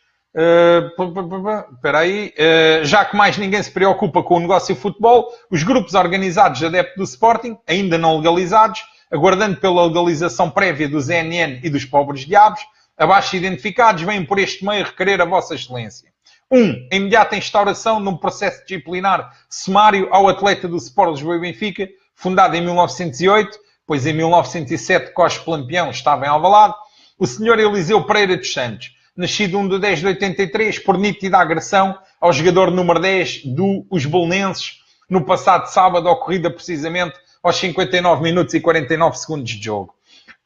S1: já que mais ninguém se preocupa com o negócio de futebol, os grupos organizados de adeptos do Sporting, ainda não legalizados, aguardando pela legalização prévia do ZNN e dos pobres diabos, abaixo identificados, vêm por este meio requerer a Vossa Excelência. 1. A imediata instauração de um processo disciplinar sumário ao atleta do Sport Lisboa e Benfica, fundado em 1908, pois em 1907 Cospe Lampião estava em Alvalade, o Sr. Eliseu Pereira dos Santos, nascido 1 de 10 de 83, por nítida agressão ao jogador número 10 dos Belenenses, no passado sábado, ocorrida precisamente aos 59 minutos e 49 segundos de jogo.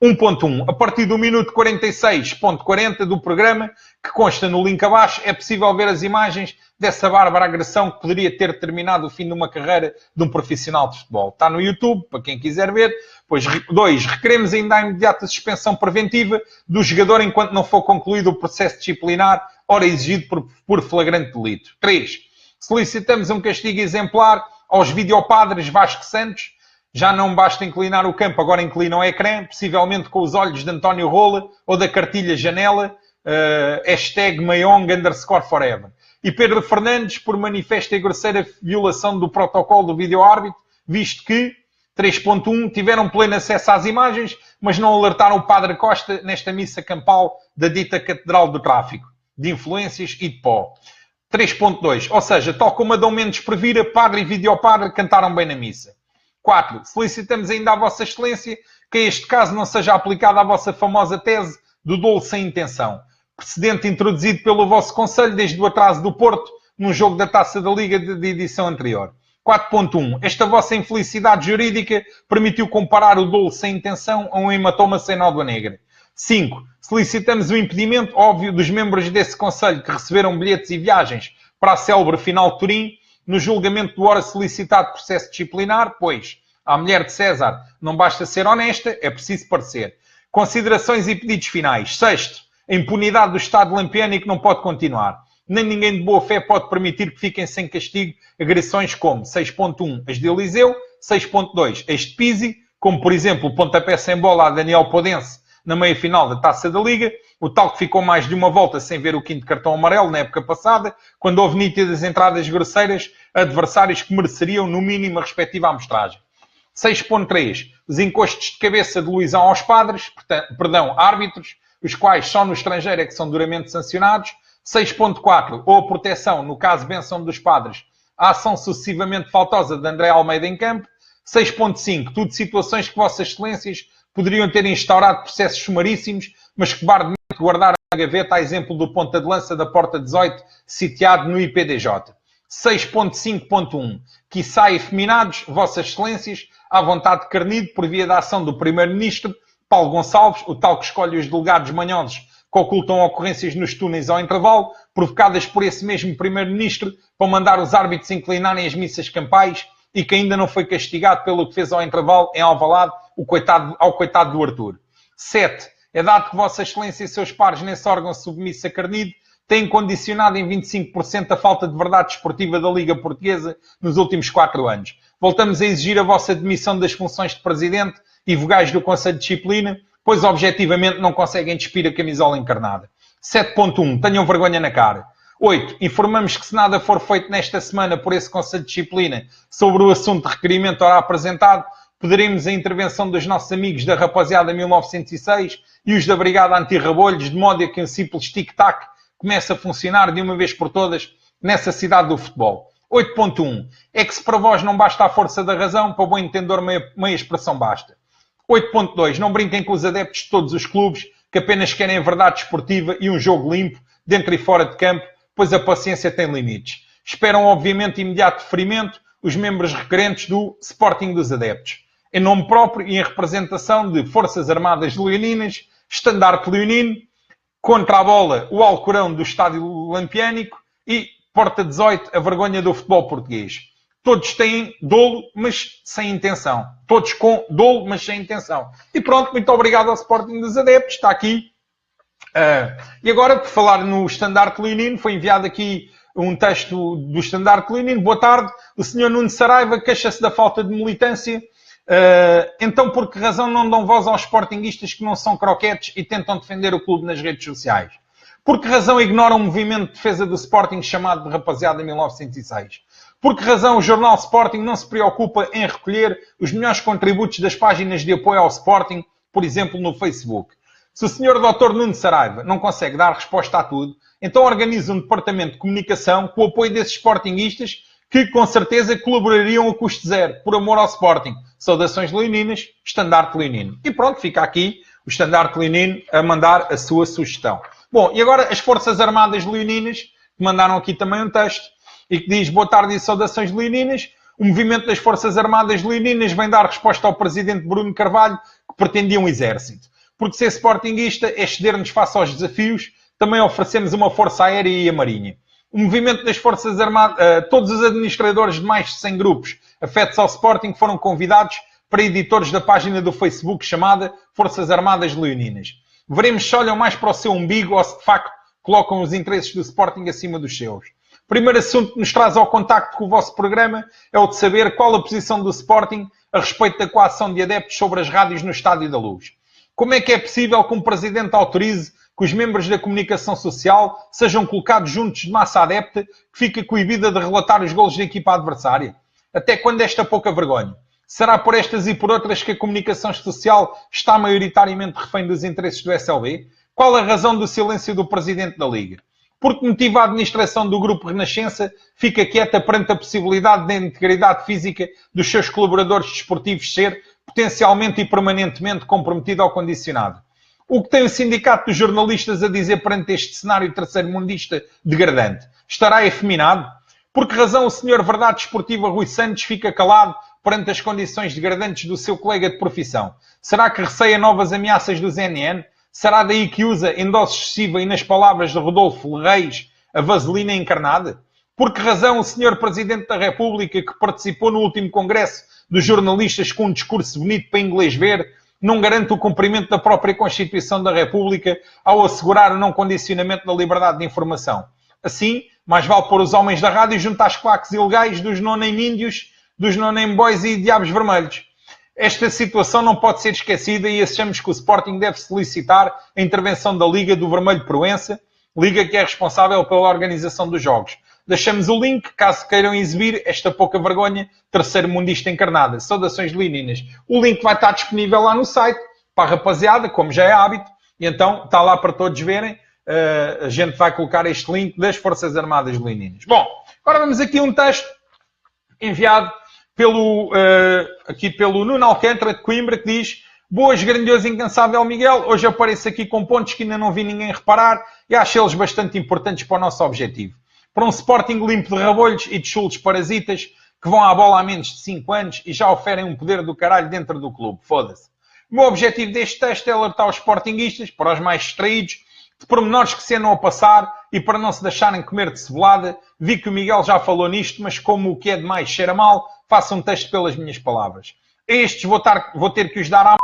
S1: 1.1. A partir do minuto 46.40 do programa, que consta no link abaixo, é possível ver as imagens dessa bárbara agressão que poderia ter terminado o fim de uma carreira de um profissional de futebol. Está no YouTube, para quem quiser ver. Pois 2. Requeremos ainda a imediata suspensão preventiva do jogador enquanto não for concluído o processo disciplinar, ora exigido por flagrante delito. 3. Solicitamos um castigo exemplar aos videopadres Vasco Santos. Já não basta inclinar o campo, agora inclinam o ecrã, possivelmente com os olhos de António Rola ou da cartilha Janela, #Mayong_forever. E Pedro Fernandes por manifesta e grosseira violação do protocolo do vídeo-árbitro, visto que, 3.1, tiveram pleno acesso às imagens, mas não alertaram o Padre Costa nesta missa campal da dita Catedral do Tráfico, de influências e de pó. 3.2. Ou seja, tal como Adão Mendes previra, padre e videopadre cantaram bem na missa. 4. Solicitamos ainda à Vossa Excelência que este caso não seja aplicado à vossa famosa tese do dolo sem intenção, precedente introduzido pelo vosso Conselho desde o atraso do Porto num jogo da Taça da Liga de edição anterior. 4.1. Esta vossa infelicidade jurídica permitiu comparar o dolo sem intenção a um hematoma sem nódoa negra. 5. Solicitamos o impedimento óbvio dos membros desse Conselho que receberam bilhetes e viagens para a célebre final de Turim no julgamento do ora solicitado processo disciplinar, pois à mulher de César não basta ser honesta, é preciso parecer. Considerações e pedidos finais. 6. A impunidade do Estado lampiânico não pode continuar. Nem ninguém de boa fé pode permitir que fiquem sem castigo agressões como 6.1 as de Eliseu, 6.2 as de Pizzi, como por exemplo o pontapé sem bola a Daniel Podense na meia-final da Taça da Liga, o tal que ficou mais de uma volta sem ver o quinto cartão amarelo na época passada, quando houve nítidas entradas grosseiras a adversários que mereceriam no mínimo a respectiva amostragem. 6.3 os encostos de cabeça de Luizão aos padres, árbitros, os quais só no estrangeiro é que são duramente sancionados. 6.4 ou a proteção, no caso bênção dos padres, a ação sucessivamente faltosa de André Almeida em campo. 6.5 tudo situações que vossas excelências poderiam ter instaurado processos sumaríssimos, mas que bardemente guardaram na gaveta a exemplo do ponta de lança da Porta 18, sitiado no IPDJ. 6.5.1 quiçá efeminados, vossas excelências, à vontade de carnido, por via da ação do primeiro-ministro, Paulo Gonçalves, o tal que escolhe os delegados manhosos que ocultam ocorrências nos túneis ao intervalo, provocadas por esse mesmo primeiro-ministro, para mandar os árbitros inclinarem as missas campais e que ainda não foi castigado pelo que fez ao intervalo em Alvalade ao coitado do Arthur. 7. É dado que Vossa Excelência e seus pares nesse órgão submisso a carnido têm condicionado em 25% a falta de verdade desportiva da Liga Portuguesa nos últimos 4 anos. Voltamos a exigir a vossa demissão das funções de Presidente e vogais do Conselho de Disciplina, pois objetivamente não conseguem despir a camisola encarnada. 7.1. Tenham vergonha na cara. 8. Informamos que se nada for feito nesta semana por esse Conselho de Disciplina sobre o assunto de requerimento ora apresentado, poderemos a intervenção dos nossos amigos da Rapaziada 1906 e os da Brigada Anti-Rabolhos, de modo a que um simples tic-tac comece a funcionar de uma vez por todas nessa cidade do futebol. 8.1. É que se para vós não basta a força da razão, para o bom entendedor meia expressão basta. 8.2. Não brinquem com os adeptos de todos os clubes que apenas querem a verdade esportiva e um jogo limpo, dentro e fora de campo, pois a paciência tem limites. Esperam, obviamente, imediato deferimento os membros requerentes do Sporting dos Adeptos. Em nome próprio e em representação de Forças Armadas Leoninas, Estandarte Leonino, contra a bola o Alcorão do Estádio Lampiânico e Porta 18, a vergonha do futebol português. Todos têm dolo, mas sem intenção. Todos com dolo, mas sem intenção. E pronto, muito obrigado ao Sporting dos Adeptos. Está aqui. E agora, por falar no Estandarte Leonino, foi enviado aqui um texto do Estandarte Leonino. Boa tarde. O Sr. Nuno Saraiva queixa-se da falta de militância. Então, por que razão não dão voz aos sportinguistas que não são croquetes e tentam defender o clube nas redes sociais? Por que razão ignoram o movimento de defesa do Sporting chamado de Rapaziada 1906? Por que razão o jornal Sporting não se preocupa em recolher os melhores contributos das páginas de apoio ao Sporting, por exemplo, no Facebook? Se o Sr. Dr. Nuno Saraiva não consegue dar resposta a tudo, então organiza um departamento de comunicação com o apoio desses sportinguistas que, com certeza, colaborariam a custo zero, por amor ao Sporting. Saudações leoninas, Estandarte Leonino. E pronto, fica aqui o Estandarte Leonino a mandar a sua sugestão. Bom, e agora as Forças Armadas Leoninas, que mandaram aqui também um texto, e que diz: boa tarde e saudações leoninas. O movimento das Forças Armadas Leoninas vem dar resposta ao presidente Bruno Carvalho, que pretendia um exército. Porque ser sportinguista é ceder-nos face aos desafios, também oferecemos uma força aérea e a marinha. O movimento das Forças Armadas, todos os administradores de mais de 100 grupos afetos ao Sporting foram convidados para editores da página do Facebook chamada Forças Armadas Leoninas. Veremos se olham mais para o seu umbigo ou se de facto colocam os interesses do Sporting acima dos seus. O primeiro assunto que nos traz ao contacto com o vosso programa é o de saber qual a posição do Sporting a respeito da coação de adeptos sobre as rádios no Estádio da Luz. Como é que é possível que um presidente autorize que os membros da comunicação social sejam colocados juntos de massa adepta que fica coibida de relatar os golos da equipa adversária? Até quando esta pouca vergonha? Será por estas e por outras que a comunicação social está maioritariamente refém dos interesses do SLB? Qual a razão do silêncio do Presidente da Liga? Por que motivo a administração do Grupo Renascença fica quieta perante a possibilidade da integridade física dos seus colaboradores desportivos ser potencialmente e permanentemente comprometida ou condicionada? O que tem o Sindicato dos Jornalistas a dizer perante este cenário terceiro-mundista degradante? Estará efeminado? Por que razão o Sr. Verdade Desportiva Rui Santos fica calado perante as condições degradantes do seu colega de profissão? Será que receia novas ameaças do ZNN? Será daí que usa, em dose excessiva e nas palavras de Rodolfo Reis, a vaselina encarnada? Por que razão o Sr. Presidente da República, que participou no último Congresso dos Jornalistas com um discurso bonito para inglês ver, não garante o cumprimento da própria Constituição da República ao assegurar o não condicionamento da liberdade de informação? Assim, mais vale pôr os homens da rádio junto às claques ilegais dos no-name índios, dos no-name boys e diabos vermelhos. Esta situação não pode ser esquecida e achamos que o Sporting deve solicitar a intervenção da Liga do Vermelho Proença, Liga que é responsável pela organização dos jogos. Deixamos o link, caso queiram exibir esta pouca vergonha terceiro-mundista encarnada. Saudações leoninas. O link vai estar disponível lá no site, para a rapaziada, como já é hábito, e então está lá para todos verem. A gente vai colocar este link das Forças Armadas leoninas. Bom, agora vamos aqui a um texto enviado aqui pelo Nuno Alcântara de Coimbra, que diz: boas, grandioso, incansável Miguel, hoje apareço aqui com pontos que ainda não vi ninguém reparar e acho eles bastante importantes para o nosso objetivo. Para um Sporting limpo de rabolhos e de chulos parasitas que vão à bola há menos de 5 anos e já oferem um poder do caralho dentro do clube. Foda-se. O meu objetivo deste texto é alertar os sportinguistas, para os mais distraídos, de pormenores que se andam a passar e para não se deixarem comer de cebolada. Vi que o Miguel já falou nisto, mas como o que é demais cheira mal, faça um texto pelas minhas palavras. A estes vou ter que os dar à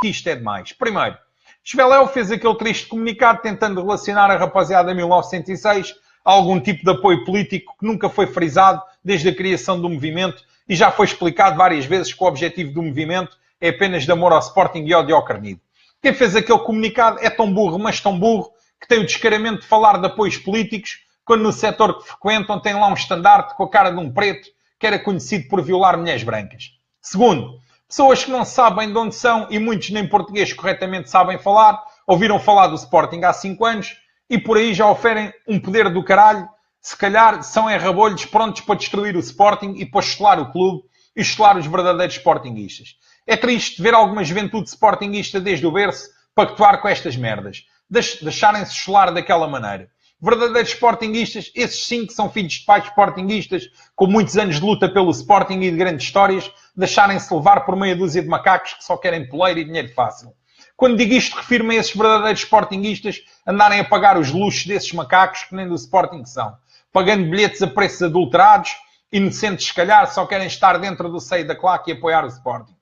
S1: que isto é demais. Primeiro, Esveléu fez aquele triste comunicado tentando relacionar a rapaziada de 1906 a algum tipo de apoio político que nunca foi frisado desde a criação do movimento e já foi explicado várias vezes que o objetivo do movimento é apenas de amor ao Sporting e ódio ao carnido. Quem fez aquele comunicado é tão burro, mas tão burro, que tem o descaramento de falar de apoios políticos, quando no setor que frequentam tem lá um estandarte com a cara de um preto, que era conhecido por violar mulheres brancas. Segundo, pessoas que não sabem de onde são e muitos nem português corretamente sabem falar, ouviram falar do Sporting há 5 anos e por aí já oferem um poder do caralho, se calhar são enrabolhos prontos para destruir o Sporting e para estelar o clube e estelar os verdadeiros sportinguistas. É triste ver alguma juventude sportinguista desde o berço pactuar com estas merdas. Deixarem-se estelar daquela maneira. Verdadeiros sportinguistas, esses sim que são filhos de pais sportinguistas, com muitos anos de luta pelo Sporting e de grandes histórias, deixarem-se levar por meia dúzia de macacos que só querem poleiro e dinheiro fácil. Quando digo isto, refiro-me a esses verdadeiros sportinguistas andarem a pagar os luxos desses macacos que nem do Sporting são. Pagando bilhetes a preços adulterados, inocentes se calhar, só querem estar dentro do seio da claque e apoiar o Sporting.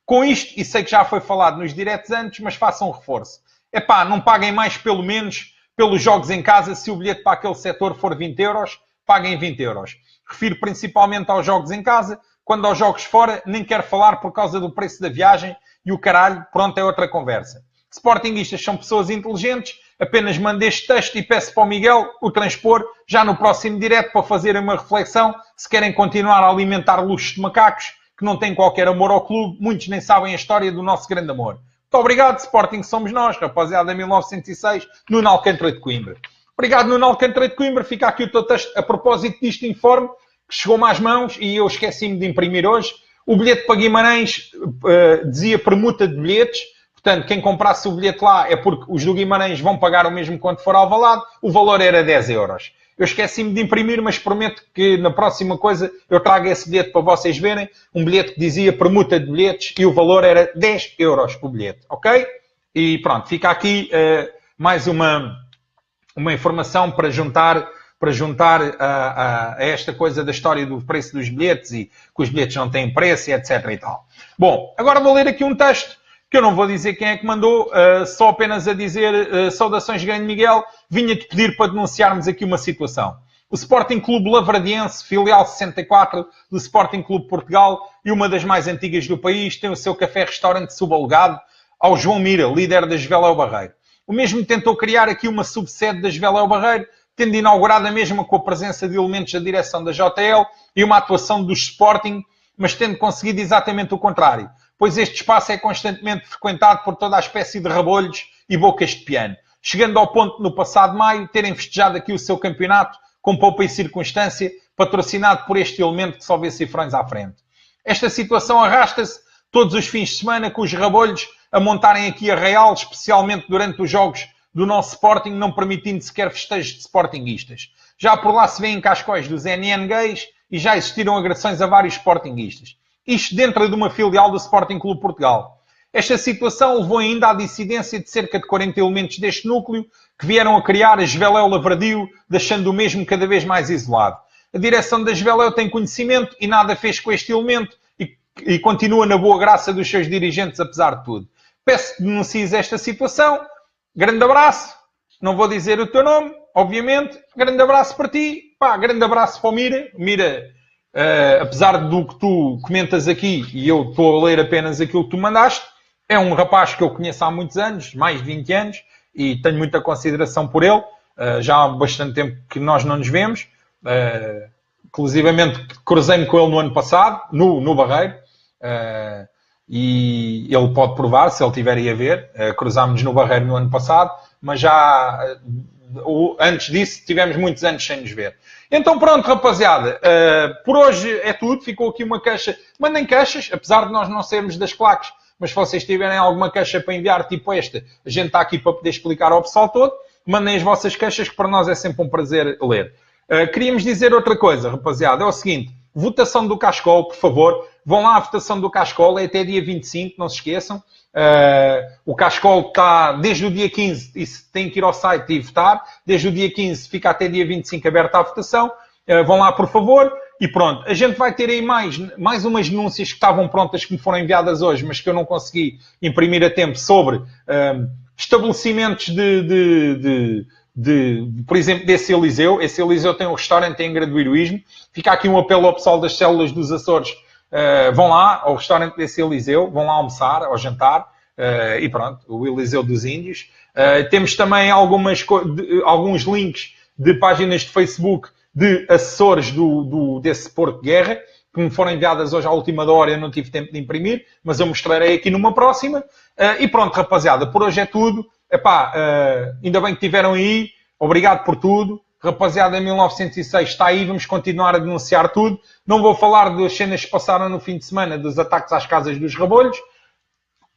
S1: Com isto, e sei que já foi falado nos diretos antes, mas façam um reforço. Epá, não paguem mais pelo menos pelos jogos em casa. Se o bilhete para aquele setor for 20 euros, paguem 20 euros. Refiro principalmente aos jogos em casa. Quando aos jogos fora, nem quero falar por causa do preço da viagem e o caralho, pronto, é outra conversa. Sportinguistas são pessoas inteligentes, apenas mando este texto e peço para o Miguel o transpor já no próximo direto para fazerem uma reflexão se querem continuar a alimentar luxos de macacos que não têm qualquer amor ao clube, muitos nem sabem a história do nosso grande amor. Muito obrigado, Sporting somos nós, rapaziada, 1906, Nuno Alcântara de Coimbra. Obrigado, Nuno Alcântara de Coimbra. Fica aqui o teu texto a propósito disto informe, que chegou-me às mãos e eu esqueci-me de imprimir hoje. O bilhete para Guimarães dizia permuta de bilhetes, portanto, quem comprasse o bilhete lá é porque os do Guimarães vão pagar o mesmo quanto for Alvalade, o valor era 10 euros. Eu esqueci-me de imprimir, mas prometo que na próxima coisa eu trago esse bilhete para vocês verem. Um bilhete que dizia permuta de bilhetes e o valor era 10 euros o bilhete, ok? E pronto, fica aqui mais uma informação para juntar a esta coisa da história do preço dos bilhetes e que os bilhetes não têm preço e etc e tal. Bom, agora vou ler aqui um texto que eu não vou dizer quem é que mandou, só apenas a dizer saudações, grande Miguel, vinha-te pedir para denunciarmos aqui uma situação. O Sporting Clube Lavradiense, filial 64 do Sporting Clube Portugal e uma das mais antigas do país, tem o seu café-restaurante subalugado ao João Mira, líder da Esveléu Barreiro. O mesmo tentou criar aqui uma subsede da Esveléu Barreiro, tendo inaugurado a mesma com a presença de elementos da direção da JL e uma atuação do Sporting mas tendo conseguido exatamente o contrário, pois este espaço é constantemente frequentado por toda a espécie de rabolhos e bocas de piano, chegando ao ponto, no passado maio, terem festejado aqui o seu campeonato com poupa e circunstância, patrocinado por este elemento que só vê cifrões à frente. Esta situação arrasta-se todos os fins de semana com os rabolhos a montarem aqui a Real, especialmente durante os jogos do nosso Sporting, não permitindo sequer festejos de sportinguistas. Já por lá se vêem cascóis dos NN gays e já existiram agressões a vários sportinguistas. Isto dentro de uma filial do Sporting Clube Portugal. Esta situação levou ainda à dissidência de cerca de 40 elementos deste núcleo que vieram a criar a Esveléu Lavradio, deixando o mesmo cada vez mais isolado. A direção da Esveléu tem conhecimento e nada fez com este elemento e continua na boa graça dos seus dirigentes, apesar de tudo. Peço que denuncies esta situação. Grande abraço. Não vou dizer o teu nome, obviamente. Grande abraço para ti. Pá, grande abraço para o Mira. Mira, apesar do que tu comentas aqui, e eu estou a ler apenas aquilo que tu mandaste, é um rapaz que eu conheço há muitos anos, mais de 20 anos, e tenho muita consideração por ele. Já há bastante tempo que nós não nos vemos. Inclusivamente, cruzei-me com ele no ano passado, no Barreiro. E ele pode provar, se ele tiver aí a ver. Cruzámos-nos no Barreiro no ano passado, mas já antes disso tivemos muitos anos sem nos ver. Então pronto, rapaziada, por hoje é tudo. Ficou aqui uma queixa. Mandem queixas, apesar de nós não sermos das claques, mas se vocês tiverem alguma queixa para enviar, tipo esta, a gente está aqui para poder explicar ao pessoal todo. Mandem as vossas queixas, que para nós é sempre um prazer ler. Queríamos dizer outra coisa, rapaziada, é o seguinte: votação do Cascol, por favor. Vão lá à votação do Cascol, é até dia 25, não se esqueçam. O Cascol está desde o dia 15, e tem que ir ao site e votar. Desde o dia 15 fica até dia 25 aberta a votação. Vão lá, por favor. E pronto, a gente vai ter aí mais umas denúncias que estavam prontas, que me foram enviadas hoje, mas que eu não consegui imprimir a tempo, sobre estabelecimentos por exemplo, desse Eliseu. Esse Eliseu tem um restaurante em Graduíroísmo. Fica aqui um apelo ao pessoal das células dos Açores. Vão lá ao restaurante desse Eliseu, vão lá almoçar, ao jantar, e pronto, o Eliseu dos Índios. Temos também alguns links de páginas de Facebook de assessores desse Porto de Guerra, que me foram enviadas hoje à última hora. Eu não tive tempo de imprimir, mas eu mostrarei aqui numa próxima. E pronto, rapaziada, por hoje é tudo. Epá, ainda bem que estiveram aí. Obrigado por tudo. Rapaziada, 1906 está aí. Vamos continuar a denunciar tudo. Não vou falar das cenas que passaram no fim de semana, dos ataques às casas dos rabolhos,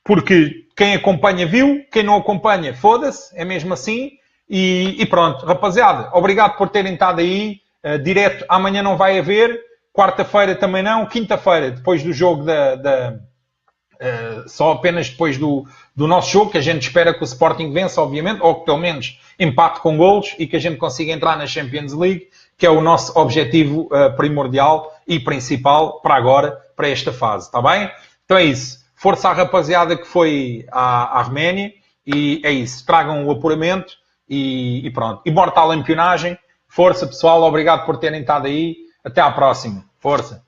S1: porque quem acompanha viu, quem não acompanha, foda-se, é mesmo assim. E pronto, rapaziada, obrigado por terem estado aí. Direto amanhã não vai haver, quarta-feira também não, quinta-feira, depois do jogo só apenas depois do nosso jogo, que a gente espera que o Sporting vença, obviamente, ou que pelo menos empate com golos e que a gente consiga entrar na Champions League, que é o nosso objetivo primordial e principal para agora, para esta fase, está bem? Então é isso. Força à rapaziada que foi à Arménia, e é isso. Tragam o apuramento e pronto. E mortal empionagem. Força, pessoal. Obrigado por terem estado aí. Até à próxima. Força.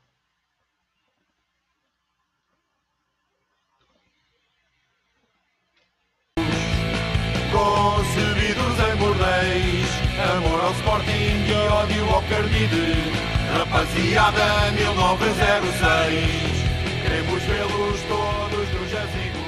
S2: Concebidos em bordéis, amor ao Sporting e ódio ao Cardide. Rapaziada 1906, queremos vê-los todos no jazigo.